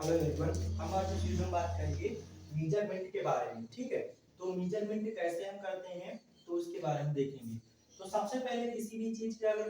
Hello everyone, हम आज इस वीडियो में बात करेंगे मेजरमेंट के बारे में। ठीक है, तो मेजरमेंट कैसे हम करते हैं तो उसके बारे में देखेंगे। तो सबसे पहले किसी भी चीज की अगर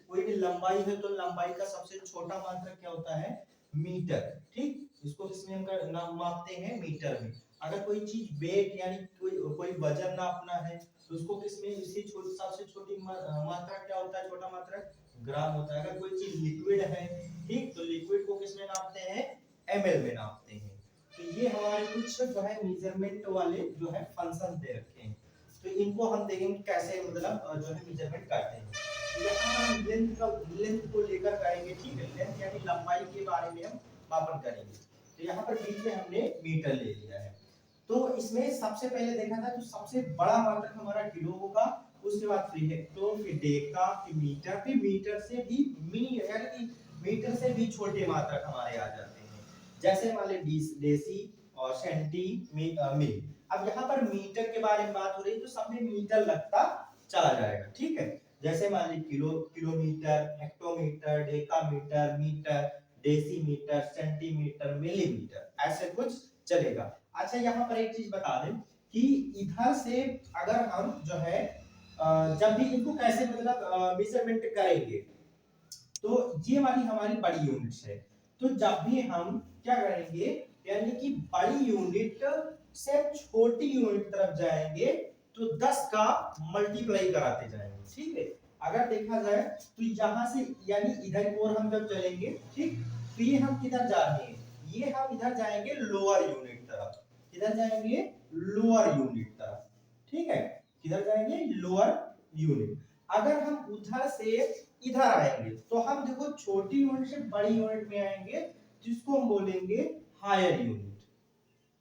कोई भी लंबाई है तो लंबाई का सबसे छोटा मात्रक क्या होता है? मीटर। ठीक, इसको किसमें हम नाम मापते हैं? मीटर में। अगर कोई चीज वेट यानी कोई वजन नापना है तो उसको किसमें इसकी सबसे छोटी मात्रा क्या होता है? छोटा मात्रक ग्राम होता है। अगर कोई चीज लिक्विड है, ठीक, तो लिक्विड को किसमें नापते हैं? एमएल में नापते हैं। तो ये हमारे कुछ जो है मेजरमेंट वाले जो है फंक्शन दे रखे हैं, तो इनको हम देखेंगे कैसे मतलब जो है मेजरमेंट करते हैं। तो यहाँ हम लेंथ को लेकर करेंगे। ठीक है, लेंथ यानी लंबाई के बारे में हम मापन करेंगे। तो यहाँ पर बीच में हमने मीटर ले लिया है। तो इसमें सबसे पहले देखा था तो सबसे बड़ा मात्रक हमारा किलो होगा, उसके बाद फिर हेक्टो, फिर डेका, फिर मीटर, फिर मीटर से भी मिनी यानी कि मीटर से भी छोटे मात्रक हमारे आ जाते हैं, जैसे मान ले डेसी और सेंटी मिली। अब यहाँ पर मीटर के बारे में बात हो रही है तो सब में मीटर लगता चला जाएगा। ठीक है, जैसे मान ली kilometre, hectometre, decametre, metre, decimetre, centimetre, millimetre, ऐसे कुछ चलेगा। अच्छा, यहाँ पर एक चीज बता दें कि इधर से अगर हम जो है जब भी इनको कैसे मतलब मेजरमेंट करेंगे तो ये वाली हमारी बड़ी यूनिट्स है। तो जब भी हम क्या करेंगे यानी कि बड़ी यूनिट से छोटी यूनिट तरफ जाएंगे तो 10 का मल्टीप्लाई कराते जाएंगे। ठीक है, अगर देखा जाए तो यहां से यानी इधर की ओर हम जब चलेंगे, ठीक, तो ये हम किधर जा रहे हैं? ये हम इधर जाएंगे लोअर यूनिट तरफ। किधर जाएंगे? लोअर यूनिट तरफ। ठीक है, किधर जाएंगे? Lower unit. अगर हम उधर से इधर आएंगे तो हम देखो छोटी यूनिट से बड़ी यूनिट में आएंगे, जिसको हम बोलेंगे हायर यूनिट।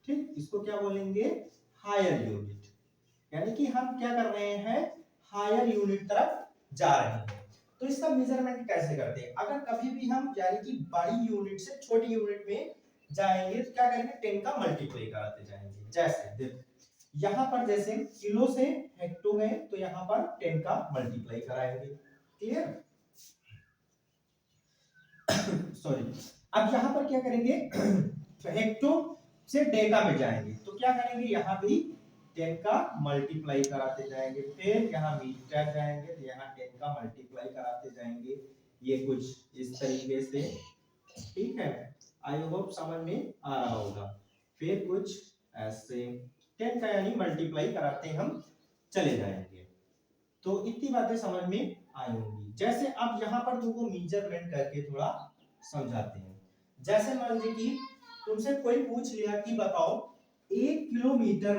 ठीक, इसको क्या बोलेंगे? Higher unit. यानी कि हम क्या कर रहे हैं? हायर यूनिट तरफ जा रहे हैं। तो इसका मेजरमेंट कैसे करते हैं? अगर कभी भी हम यानी कि बड़ी यूनिट से छोटी यूनिट में जाएंगे तो क्या करेंगे? 10 का मल्टीप्लाई कराते जाएंगे। जैसे देखो यहां पर जैसे किलो से हेक्टो है तो यहां पर 10 का मल्टीप्लाई कराएंगे। क्लियर? सॉरी, अब यहां पर क्या करेंगे? हेक्टो से डेका में जाएंगे तो क्या करेंगे? यहां भी 10 का मल्टीप्लाई कराते जाएंगे। फिर यहां मीटर जाएंगे तो यहां 10 का मल्टीप्लाई कराते जाएंगे। ये कुछ इस तरीके से। ठीक है, आई होप समझ में आ रहा होगा। फिर कुछ ऐसे 10 का यानी मल्टीप्लाई कराते हम चले जाएंगे। तो इतनी बातें समझ में आई होंगी। जैसे अब यहाँ पर तुमको मेजरमेंट करके थोड़ा समझाते हैं। जैसे मान लीजिए कि तुमसे कोई पूछ लिया कि बताओ 1 किलोमीटर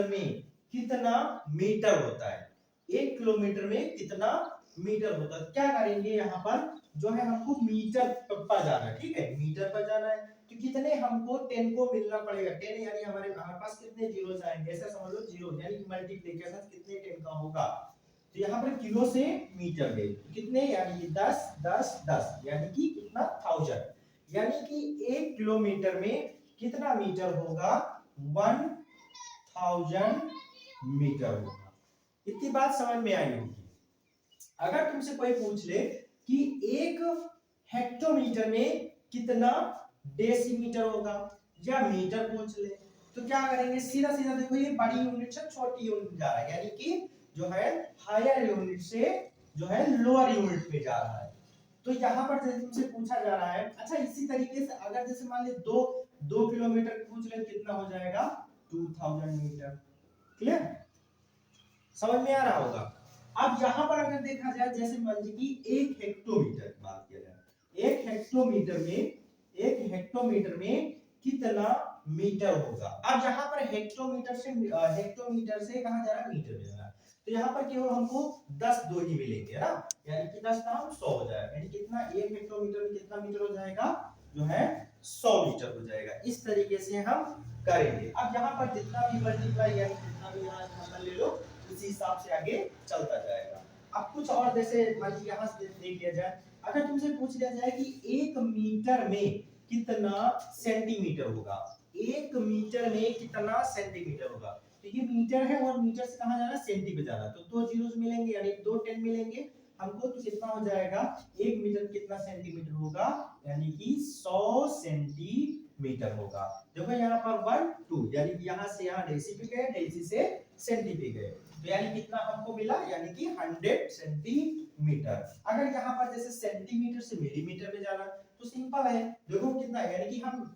में कितना मीटर होता है? 1 किलोमीटर में कितना मीटर होता है? क्या करेंगे? यहाँ पर जो है हमको मीटर पर जाना है। ठीक है, मीटर पर जाना है तो कितने हमको 10 को मिलना पड़ेगा? 10 यानी हमारे हमारे पास कितने जीरो आएंगे? ऐसा समझ लो, जीरो यानी मल्टीप्लिकेशन कितने 10 का होगा। तो यहाँ पर किलो से मीटर में कितने यानी कि 10 10 10 यानी कि कितना? 1000। यानी कि 1 किलोमीटर में कितना मीटर होगा? 1000 मीटर होगा। इतनी बात समझ में आई होगी। अगर तुमसे कोई पूछ ले कि 1 हेक्टोमीटर में कितना डेसीमीटर होगा या मीटर पूछ ले तो क्या करेंगे? सीधा सीधा देखो, ये बड़ी यूनिट से छोटी यूनिट जा रहा है, यानी कि जो है हायर यूनिट से जो है लोअर यूनिट में जा रहा है। तो यहाँ पर जैसे तुमसे पूछा जा रहा है, अच्छा इसी तरीके से अगर जैसे मान ले 2 किलोमीटर पूछ ले कितना हो जाएगा? 2000 मीटर। क्लियर? समझ में आ रहा होगा। अब यहां पर अगर देखा जाए जैसे मान लीजिए कि 1 हेक्टोमीटर की बात किया जाए, 1 हेक्टोमीटर में कितना मीटर होगा? अब यहाँ पर हेक्टोमीटर से कहा जा रहा है? मीटर में जा रहा है। तो यहाँ पर केवल हमको 10 दो ही मिलेंगे, है ना? यानी कि 10 का 100 हो जाएगा, यानी कितना? 1 हेक्टोमीटर में कितना मीटर हो जाएगा? जो है 100 मीटर हो जाएगा। इस तरीके से हम करेंगे। अब यहाँ पर जितना भी मल्टीप्लाई यानी जितना भी यहाँ नंबर ले लो उसी हिसाब से आगे चलता जाएगा। अब कुछ और जैसे मान लीजिए यहाँ से देख लिया जाए, अगर तुमसे पूछ लिया जाए कि 1 मीटर में कितना सेंटीमीटर होगा? 1 मीटर में कितना सेंटीमीटर होगा? तो ये मीटर है और मीटर से कहाँ जाना? सेंटी पे जाना। तो दो जीरोस मिलेंगे यानी 2 10 मिलेंगे हमको, तो कितना हो जाएगा, 1 मीटर कितना सेंटीमीटर होगा, यानी कि 100 सेंटीमीटर होगा। देखो यहाँ पर 1 2, यानी कि यहाँ से यहाँ डेसी पे गए, डेसी से सेंटी पे गए, तो यानी कितना हमको मिला, यानी कि 100 सेंटीमीटर। अगर यहाँ पर जैसे सेंटीमीटर से मिलीमीटर में जाना तो सिंपल है, देखो कितना है, यानी कि हम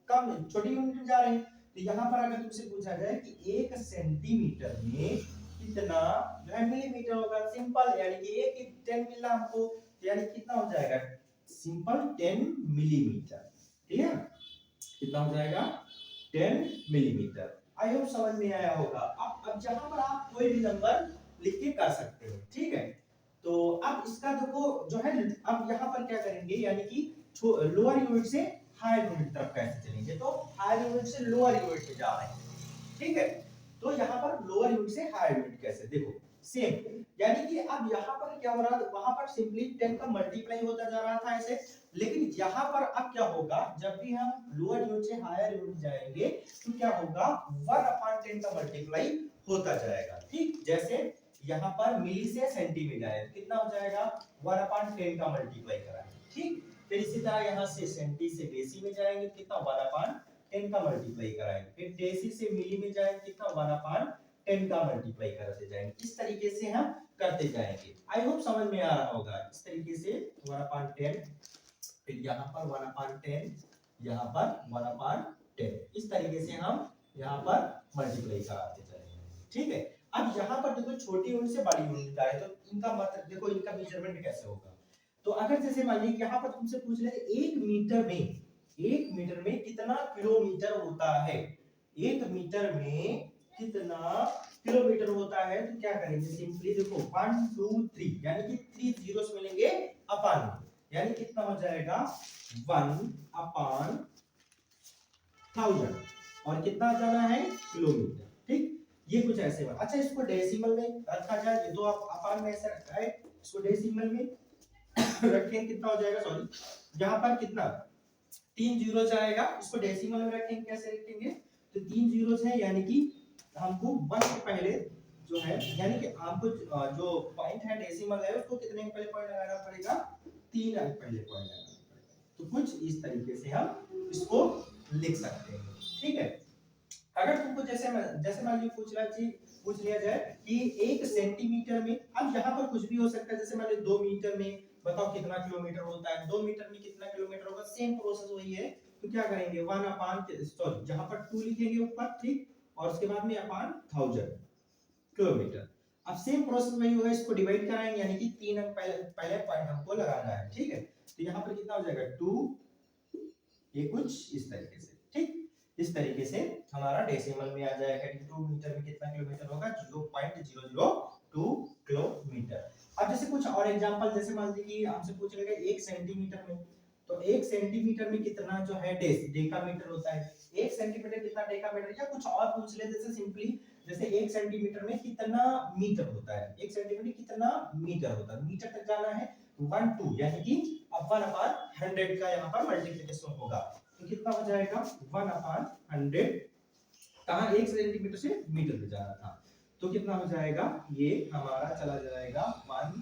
कम छोटी यूनिट में जा रहे हैं। तो यहाँ पर अगर तुमसे पूछा जाए कि 1 सेंटीमीटर में कितना जो है मिलीमीटर होगा, सिंपल, यानी कि 10 मिला हमको, यानी कितना हो जाएगा, सिंपल 10 मिलीमीटर। ठीक है, कितना हो जाएगा, 10 मिलीमीटर। आई होप समझ में आया होगा। अब जहां पर आप कोई भी नंबर लिख के कर सकते हैं, ठीक है। तो अब इसका देखो जो है, अब यहाँ पर क्या करेंगे, यानी कि लोअर यूनिट से हायर यूनिट तरफ कैसे चलेंगे, तो हायर यूनिट से लोअर यूनिट में जा रहे हैं, ठीक है। तो यहाँ पर लोअर यूनिट से हायर यूनिट कैसे, देखो सेम, यानी कि अब यहाँ पर क्या हो रहा है, वहां पर सिंपली 10 का मल्टीप्लाई होता जा रहा था ऐसे, लेकिन यहाँ पर अब क्या होगा, जब भी हम लोअर यूनिट से हायर यूनिट जाएंगे तो क्या होगा, 1/10 का मल्टीप्लाई होता जाएगा, ठीक। जैसे यहाँ पर मिली से सेंटी में जाए तो कितना हो जाएगा, 1/10 का मल्टीप्लाई कराएंगे, ठीक। फिर इसी तरह यहाँ से सेंटी से डेसी में जाएंगे, कितना 1/10 का मल्टीप्लाई कराएंगे, फिर डेसी से मिली में जाएंगे, कितना 1/10 का मल्टीप्लाई करते जाएंगे। इस तरीके से हम करते जाएंगे। आई होप समझ में आ रहा होगा। इस तरीके से 1/10, फिर यहाँ पर 1/10, यहाँ पर 1/10, इस तरीके से हम यहाँ पर मल्टीप्लाई कराते जाएंगे, ठीक है। अब यहाँ पर देखो छोटी यूनिट से बड़ी यूनिट आए तो इनका मतलब देखो, इनका मेजरमेंट कैसे होगा। तो अगर जैसे मान लीजिए यहाँ पर तुमसे पूछ ले 1 मीटर में कितना किलोमीटर होता है, 1 मीटर में कितना किलोमीटर होता है, तो क्या करेंगे, सिंपली देखो 1 2 3, यानी कि 3 जीरोस मिलेंगे अपान में, यानी कितना हो जाएगा 1/1000, और कितना जाना है, किलोमीटर, ठीक। ये कुछ ऐसे बात। अच्छा, इसको डेसिमल में रखा जाए, ये तो आप अपान में ऐसे रखा है, इसको डेसिमल में रखें, कितना हो जाएगा, सॉरी, यहाँ पर कितना 3 जीरो आएगा, इसको डेसिमल में रखेंगे, कैसे रखेंगे, तो 3 जीरोस है, यानी कि हमको 1 से पहले जो है, यानी कि आपको जो पॉइंट है डेसिमल है उसको कितने के पहले पॉइंट लगाना पड़ेगा, 3 अंक पहले पॉइंट लगाना पड़ेगा। तो कुछ इस तरीके से हम इसको लिख सकते हैं, ठीक है। अगर तुमको जैसे मान लीजिए पूछ लिया जाए कि 1 सेंटीमीटर में, अब यहाँ पर कुछ भी हो सकता है, जैसे मान लीजिए 2 मीटर में बताओ कितना किलोमीटर होता है, 2 मीटर में कितना किलोमीटर होगा, सेम प्रोसेस वही है। तो क्या करेंगे, 1/, सॉरी जहाँ पर 2 लिखेंगे ऊपर, ठीक, और उसके बाद में अपान 1000 किलोमीटर। अब सेम प्रोसेस वही होगा, इसको डिवाइड कराएंगे, यानी कि 3 अंक पहले पॉइंट हमको लगाना है, ठीक है। तो यहाँ पर कितना हो जाएगा 2, ये कुछ इस तरीके से, ठीक। इस तरीके से हमारा डेसिमल में आ जाएगा कि 2 मीटर में कितना किलोमीटर होगा, 0.002 किलोमीटर। अब जैसे कुछ और एग्जांपल, जैसे मान लीजिए कि हमसे पूछ लेगा 1 सेंटीमीटर में, तो 1 सेंटीमीटर में कितना जो है डेकामीटर होता है, 1 सेंटीमीटर कितना डेकामीटर, या कुछ और पूछ ले, जैसे सिंपली जैसे 1 सेंटीमीटर में कितना मीटर होता है, 1 सेंटीमीटर में कितना मीटर होता है, मीटर तक जाना है 1 2, यानी कि 1/100 का यहाँ पर मल्टीप्लिकेशन होगा, तो कितना हो जाएगा 1/100, कहां 1 सेंटीमीटर से मीटर में जाना था, तो कितना हो जाएगा, ये हमारा चला जाएगा 1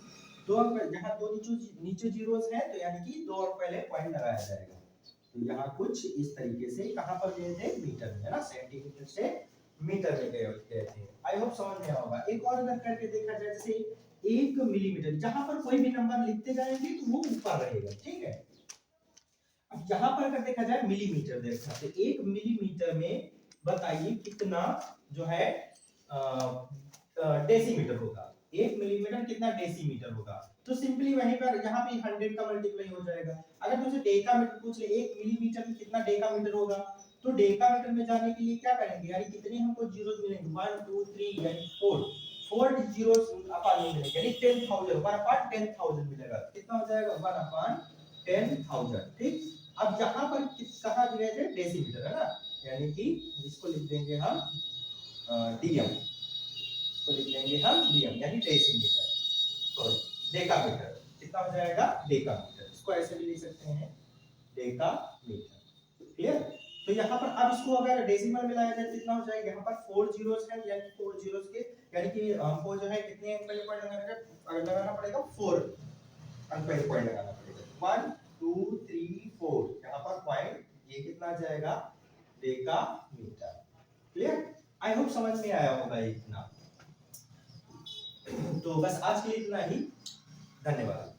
2 अंक, यहाँ दो नीचे जीरोस है, तो यानी कि 2 अंक पहले पॉइंट लगाया जाएगा। तो यहाँ कुछ इस तरीके से, कहां पर गए थे, मीटर में, है ना, सेंटीमीटर से मीटर में गए थे। आई होप समझ में आएगा। एक और अगर करके देखा जाए, जैसे 1 मिलीमीटर, जहां पर कोई भी नंबर लिखते जाएंगे तो वो ऊपर रहेगा, ठीक है। अब यहाँ पर अगर देखा जाए मिलीमीटर, देखा तो 1 मिलीमीटर में बताइए कितना जो है डेसीमीटर होगा, 1 मिलीमीटर कितना डेसीमीटर होगा, तो सिंपली वहीं पर यहाँ पे 100 का मल्टीप्लाई हो जाएगा। अगर तुझे डेकामीटर पूछ ले 1 मिलीमीटर में कितना डेकामीटर होगा, तो डेकामीटर में जाने के लिए क्या करेंगे, यानी कितने हमको जीरोस मिलेंगे, 1 2 3, यानी 4 जीरोस अपान में मिलेंगे, यानी 10,000, 1/10,000 मिलेगा, कितना हो जाएगा 1/10,000, ठीक। अब यहाँ पर कहा गया है डेसीमीटर, है ना, यानी कि इसको लिख देंगे हम डीएम, इसको लिख देंगे हम डीएम, यानी डेसीमीटर, सॉरी डेकामीटर, कितना हो जाएगा डेकामीटर, इसको ऐसे भी लिख सकते हैं डेकामीटर, क्लियर। तो यहाँ पर अब इसको अगर डेसिमल में लाया जाए कितना हो जाएगा, यहाँ पर 4 जीरोस है, यानी 4 जीरोस के, यानी कि हमको जो है कितने अंक पहले पॉइंट लगाना पड़ेगा 4 अंक पे पॉइंट लगाना पड़ेगा 1 2 3 4 यहाँ पर पॉइंट ये कितना जाएगा डेकामीटर। क्लियर? आई होप समझ में आया होगा इतना। तो बस आज के लिए इतना ही, धन्यवाद।